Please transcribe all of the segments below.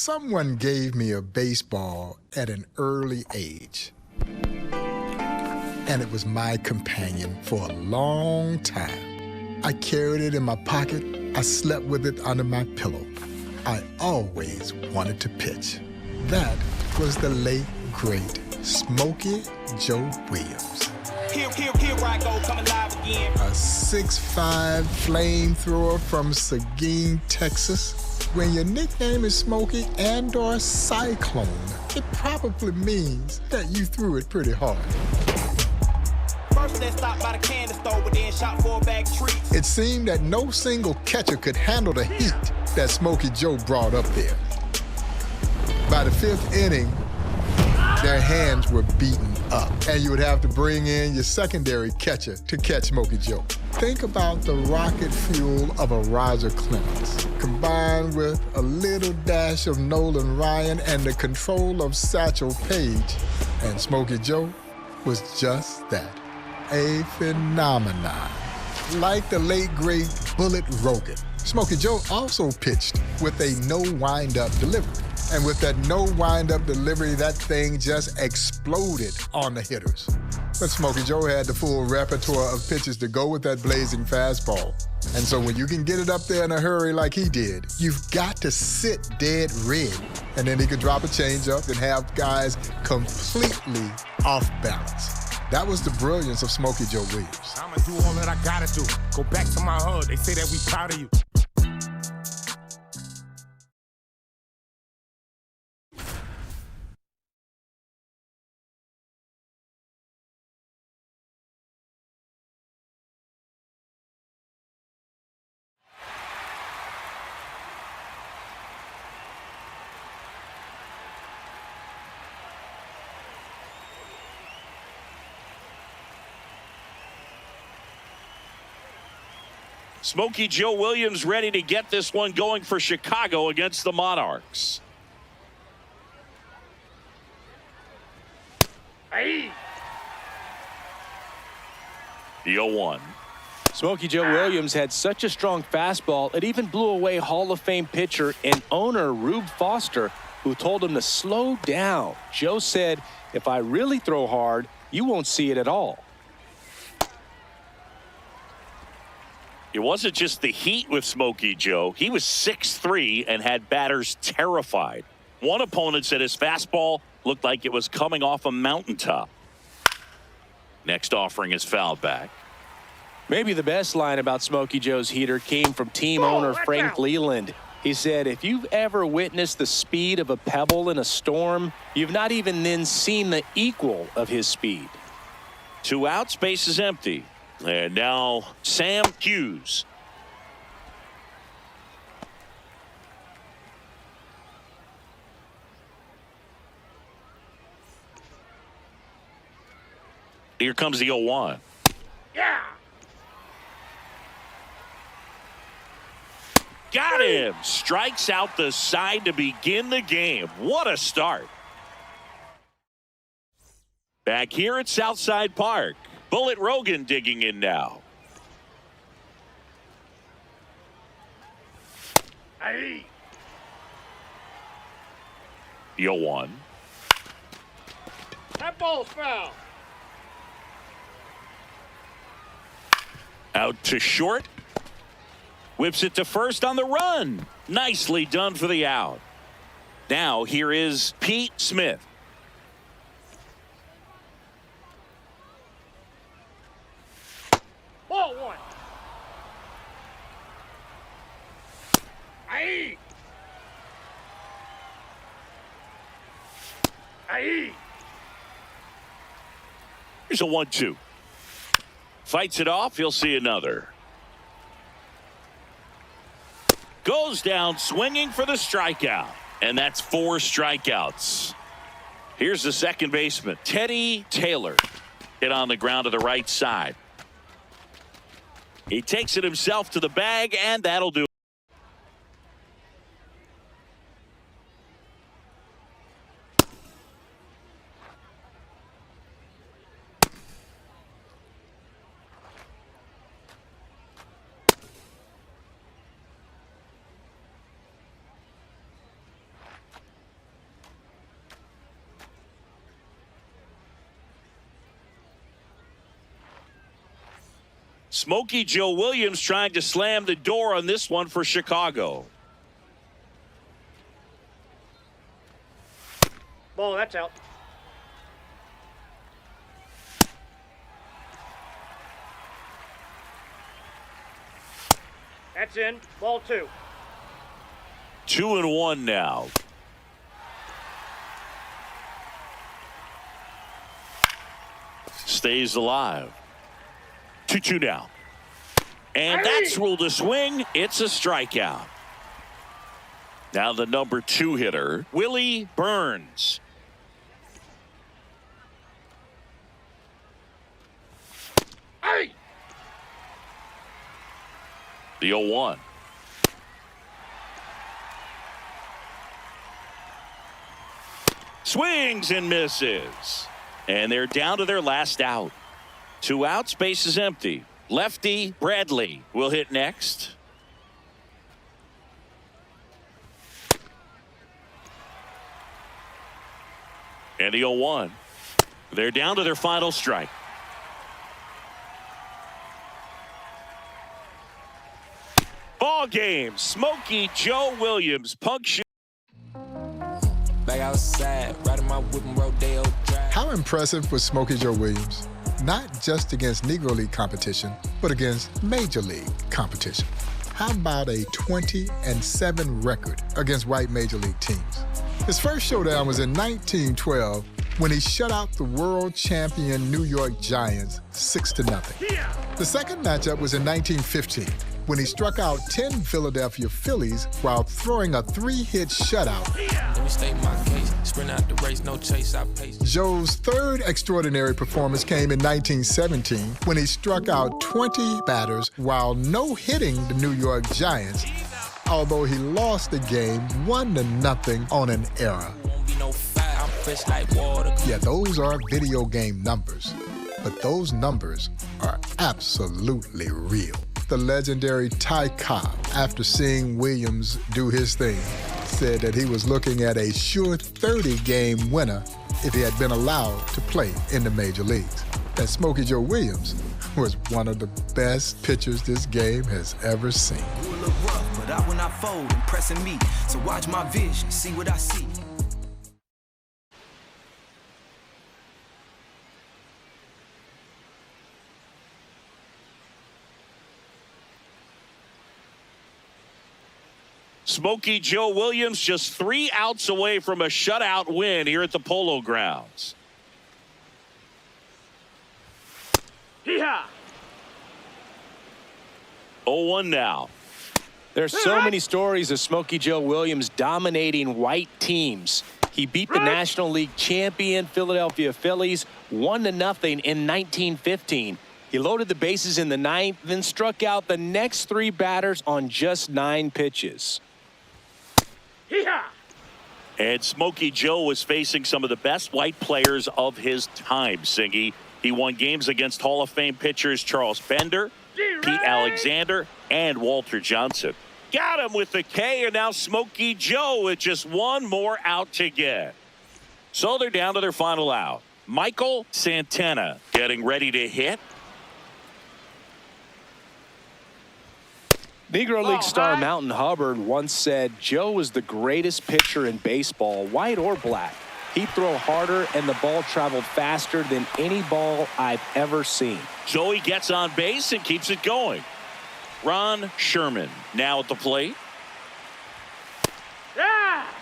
Someone gave me a baseball at an early age, and it was my companion for a long time. I carried it in my pocket. I slept with it under my pillow. I always wanted to pitch. That was the late, great Smokey Joe Williams. Here I go, coming live again. A 6'5" flamethrower from Seguin, Texas. When your nickname is Smokey and/or Cyclone, it probably means that you threw it pretty hard. First, they stopped by the candy store, but then shot for a bag of treats. It seemed that no single catcher could handle the heat that Smokey Joe brought up there. By the 5th inning, their hands were beaten up, and you would have to bring in your secondary catcher to catch Smokey Joe. Think about the rocket fuel of a Roger Clemens, combined with a little dash of Nolan Ryan and the control of Satchel Paige, and Smokey Joe was just that, a phenomenon. Like the late, great Bullet Rogan, Smokey Joe also pitched with a no-wind-up delivery. And with that no-wind-up delivery, that thing just exploded on the hitters. But Smokey Joe had the full repertoire of pitches to go with that blazing fastball. And so when you can get it up there in a hurry like he did, you've got to sit dead red. And then he could drop a changeup and have guys completely off balance. That was the brilliance of Smokey Joe Williams. I'ma do all that I gotta do. Go back to my hood. They say that we proud of you. Smokey Joe Williams ready to get this one going for Chicago against the Monarchs. Hey. The 0-1. Smokey Joe Williams had such a strong fastball, it even blew away Hall of Fame pitcher and owner Rube Foster, who told him to slow down. Joe said, "If I really throw hard, you won't see it at all." It wasn't just the heat with Smokey Joe. He was 6'3" and had batters terrified. One opponent said his fastball looked like it was coming off a mountaintop. Next offering is fouled back. Maybe the best line about Smokey Joe's heater came from team owner Frank Leland. He said, "If you've ever witnessed the speed of a pebble in a storm, you've not even then seen the equal of his speed." 2 outs, base is empty. And now Sam Hughes. Here comes the 0-1. Yeah. Got him. Strikes out the side to begin the game. What a start. Back here at Southside Park. Bullet Rogan digging in now. Hey. The 0-1. That ball's foul. Out to short. Whips it to first on the run. Nicely done for the out. Now here is Pete Smith. Ball 1. Hey. Hey. Here's a 1-2. Fights it off. He'll see another. Goes down swinging for the strikeout. And that's 4 strikeouts. Here's the second baseman, Teddy Taylor. Hit on the ground to the right side. He takes it himself to the bag, and that'll do it. Smokey Joe Williams trying to slam the door on this one for Chicago. Ball, that's out. That's in. Ball 2. 2-1 now. Stays alive. 2-2 now. And that's ruled a swing. It's a strikeout. Now the number 2 hitter, Willie Burns. The 0-1. Swings and misses. And they're down to their last out. 2 outs, base is empty. Lefty Bradley will hit next. And the 0-1. They're down to their final strike. Ball game. Smokey Joe Williams punctured. Back outside, riding my whip and Rodeo Drive. How impressive was Smokey Joe Williams? Not just against Negro League competition, but against Major League competition. How about a 20-7 record against white Major League teams? His first showdown was in 1912 when he shut out the world champion New York Giants 6-0. The second matchup was in 1915 when he struck out 10 Philadelphia Phillies while throwing a 3-hit shutout. Let me state my case. Sprint out the race, no chase, I pace. Joe's third extraordinary performance came in 1917 when he struck out 20 batters while no-hitting the New York Giants, although he lost the game 1-0 on an error. Won't be no fire, I'm fresh like water. Yeah, those are video game numbers, but those numbers are absolutely real. The legendary Ty Cobb, after seeing Williams do his thing, said that he was looking at a sure 30-game winner if he had been allowed to play in the major leagues. And Smokey Joe Williams was one of the best pitchers this game has ever seen. You a little rough, but I will not fold, impressing me. So watch my vision, see what I see. Smokey Joe Williams just 3 outs away from a shutout win here at the Polo Grounds. Hee-haw! 0-1 now. There's so many stories of Smokey Joe Williams dominating white teams. He beat the National League champion Philadelphia Phillies 1-0 in 1915. He loaded the bases in the 9th, then struck out the next 3 batters on just 9 pitches. Hee-haw! And Smokey Joe was facing some of the best white players of his time, Singy. He won games against Hall of Fame pitchers Charles Bender, Pete Alexander, and Walter Johnson. Got him with the K, and now Smokey Joe with just 1 more out to get. So they're down to their final out. Michael Santana getting ready to hit. Negro League star Mountain Hubbard once said Joe was the greatest pitcher in baseball, white or black. He'd throw harder and the ball traveled faster than any ball I've ever seen. Joey gets on base and keeps it going. Ron Sherman now at the plate. Ah!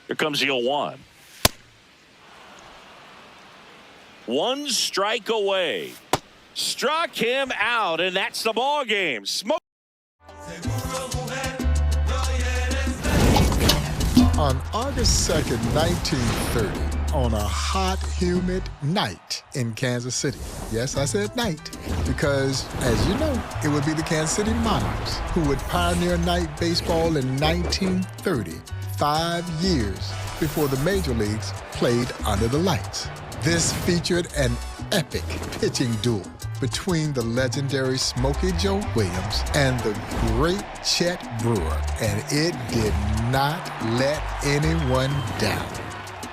Here comes the 0-1. 1 strike away. Struck him out, and that's the ball game. On August 2nd, 1930, on a hot, humid night in Kansas City. Yes, I said night, because, as you know, it would be the Kansas City Monarchs who would pioneer night baseball in 1930, 5 years before the major leagues played under the lights. This featured an epic pitching duel between the legendary Smokey Joe Williams and the great Chet Brewer, and it did not let anyone down.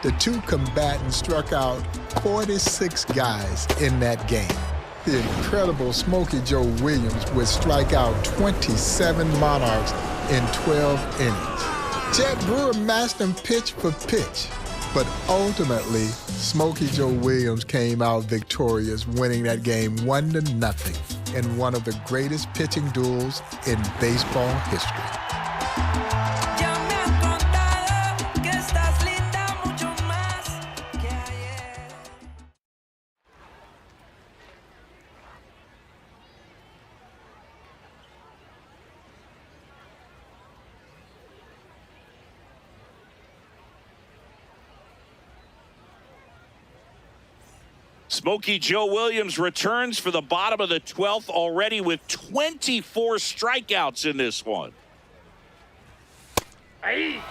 The two combatants struck out 46 guys in that game. The incredible Smokey Joe Williams would strike out 27 Monarchs in 12 innings. Jet Brewer matched him pitch for pitch, but ultimately, Smokey Joe Williams came out victorious, winning that game 1-0 in one of the greatest pitching duels in baseball history. Smokey Joe Williams returns for the bottom of the 12th already with 24 strikeouts in this one. Hey.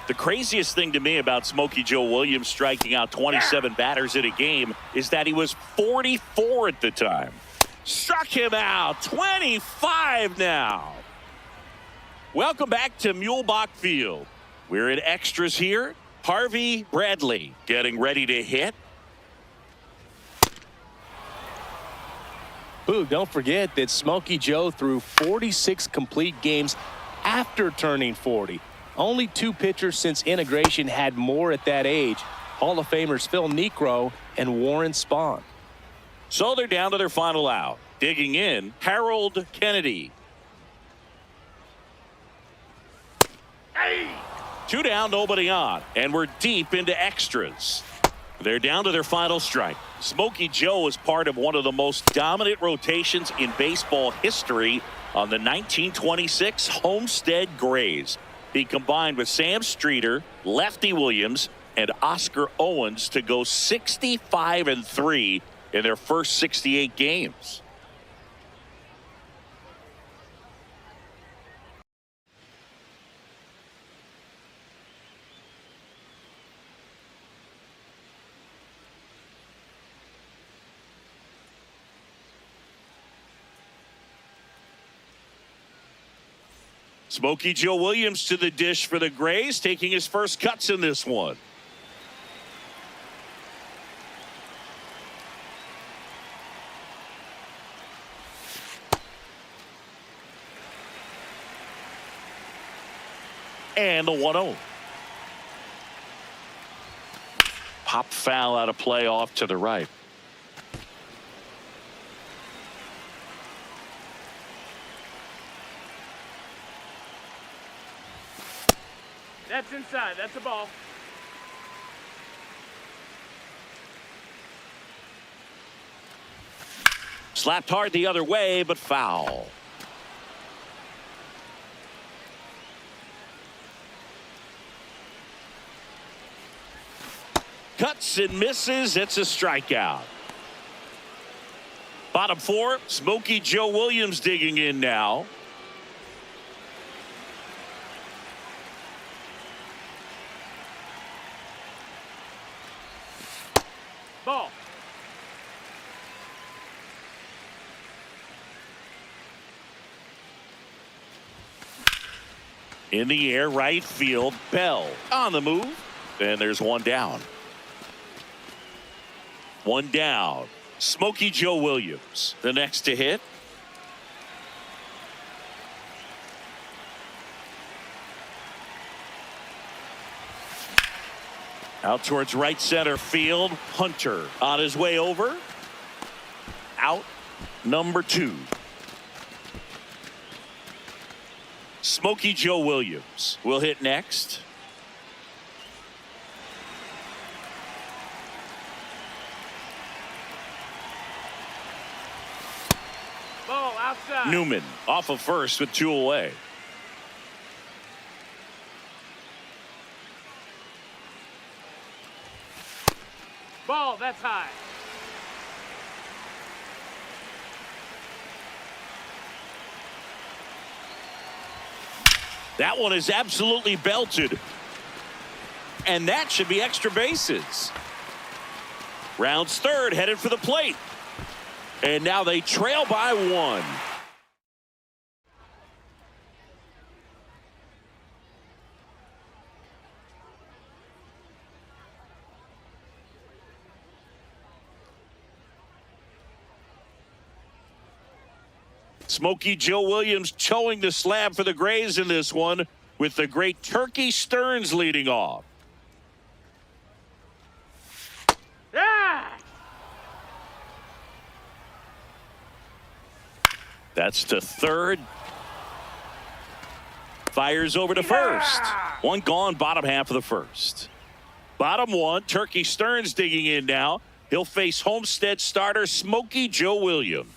The craziest thing to me about Smokey Joe Williams striking out 27 batters in a game is that he was 44 at the time. Struck him out. 25 now. Welcome back to Mulebach Field. We're in extras here. Harvey Bradley getting ready to hit. Ooh, don't forget that Smokey Joe threw 46 complete games after turning 40. Only two pitchers since integration had more at that age. Hall of Famers Phil Niekro and Warren Spahn. So they're down to their final out. Digging in, Harold Kennedy. Hey. 2 down, nobody on. And we're deep into extras. They're down to their final strike. Smokey Joe is part of one of the most dominant rotations in baseball history on the 1926 Homestead Grays. He combined with Sam Streeter, Lefty Williams, and Oscar Owens to go 65-3 in their first 68 games. Smokey Joe Williams to the dish for the Grays, taking his first cuts in this one. And the 1-0. Pop foul out of play off to the right. That's inside. That's a ball. Slapped hard the other way, but foul. Cuts and misses. It's a strikeout. Bottom 4, Smokey Joe Williams digging in now. Ball. In the air, right field. Bell on the move. And there's one down. One down. Smokey Joe Williams, the next to hit. Out towards right center field. Hunter on his way over. Out number 2. Smokey Joe Williams will hit next. Ball outside. Newman off of first with 2 away. Ball, that's high. That one is absolutely belted. And that should be extra bases. Rounds third, headed for the plate. And now they trail by 1. Smokey Joe Williams towing the slab for the Grays in this one, with the great Turkey Stearns leading off. Yeah! That's to third. Fires over to first. One gone, bottom half of the first. Bottom one, Turkey Stearns digging in now. He'll face Homestead starter Smokey Joe Williams.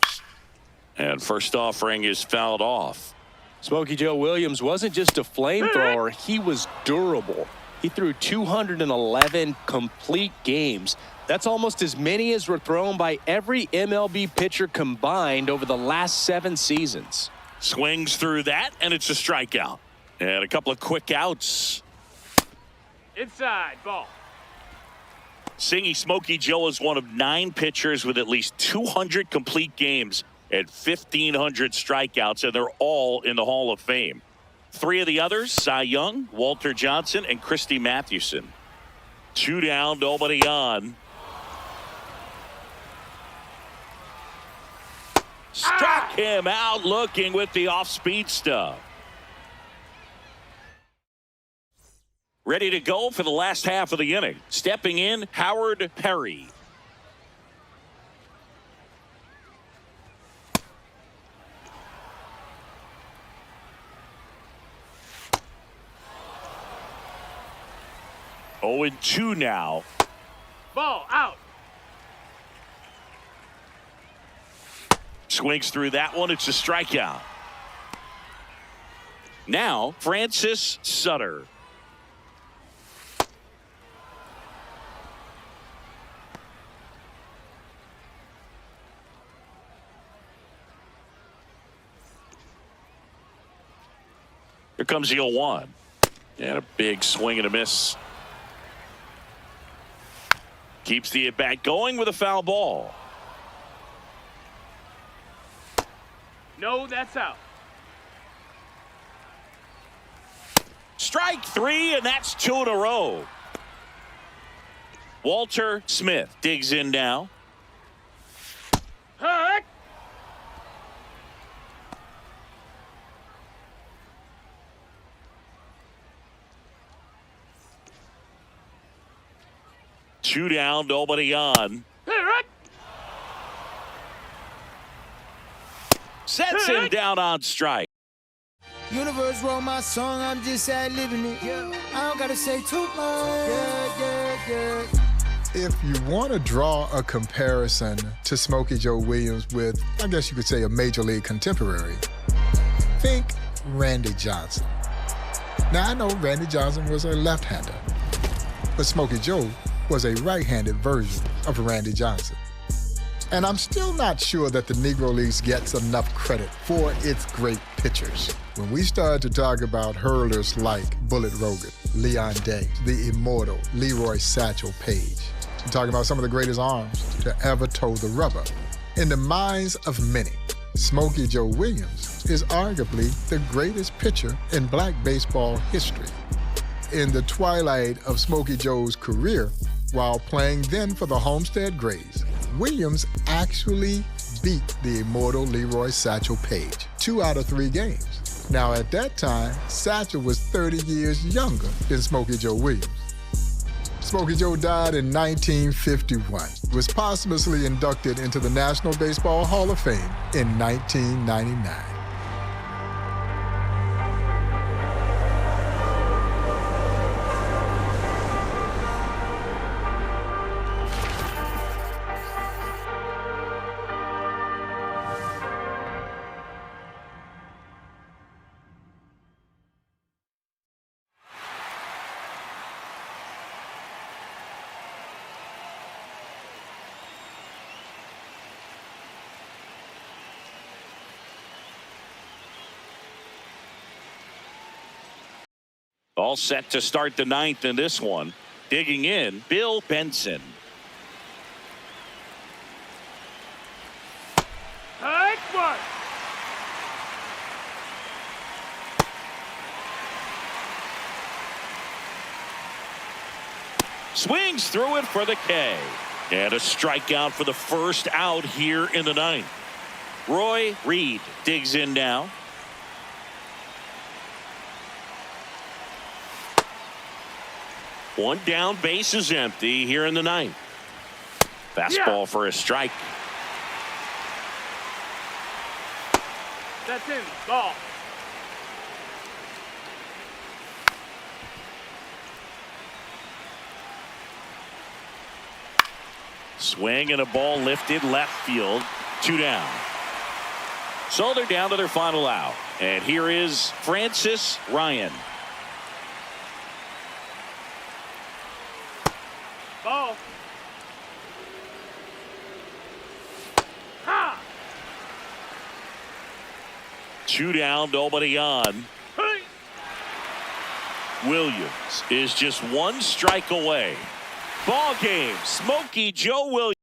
And first offering is fouled off. Smokey Joe Williams wasn't just a flamethrower, he was durable. He threw 211 complete games. That's almost as many as were thrown by every MLB pitcher combined over the last 7 seasons. Swings through that, and it's a strikeout. And a couple of quick outs. Inside, ball. Singy Smokey Joe is one of 9 pitchers with at least 200 complete games and 1,500 strikeouts, and they're all in the Hall of Fame. 3 of the others, Cy Young, Walter Johnson, and Christy Mathewson. 2 down, nobody on. Struck him out looking with the off-speed stuff. Ready to go for the last half of the inning. Stepping in, Howard Perry. Oh, and 2 now. Ball out. Swings through that one. It's a strikeout. Now, Francis Sutter. Here comes the 0-1. And a big swing and a miss. Keeps the at-bat going with a foul ball. No, that's out. Strike 3, and that's 2 in a row. Walter Smith digs in now. Hurt. Two down, nobody on. Sets him down on strike. Universe wrote my song, I'm just ad-libbing it. Yeah. I don't gotta say too much. Yeah. If you want to draw a comparison to Smokey Joe Williams with, I guess you could say, a major league contemporary, think Randy Johnson. Now, I know Randy Johnson was a left-hander, but Smokey Joe was a right-handed version of Randy Johnson. And I'm still not sure that the Negro Leagues gets enough credit for its great pitchers. When we start to talk about hurlers like Bullet Rogan, Leon Day, the immortal Leroy Satchel Paige, I'm talking about some of the greatest arms to ever toe the rubber. In the minds of many, Smokey Joe Williams is arguably the greatest pitcher in black baseball history. In the twilight of Smokey Joe's career, while playing then for the Homestead Grays, Williams actually beat the immortal Leroy Satchel Paige 2 out of 3 games. Now, at that time, Satchel was 30 years younger than Smokey Joe Williams. Smokey Joe died in 1951, was posthumously inducted into the National Baseball Hall of Fame in 1999. All set to start the 9th in this one. Digging in, Bill Benson. Hurt one. Swings through it for the K. And a strikeout for the first out here in the 9th. Roy Reed digs in now. One down, base is empty here in the ninth. Fastball for a strike. That's in. Ball. Swing and a ball lifted left field. 2 down. So they're down to their final out. And here is Francis Ryan. Ball. Ha! 2 down, nobody on. Hey! Williams is just 1 strike away. Ball game. Smokey Joe Williams.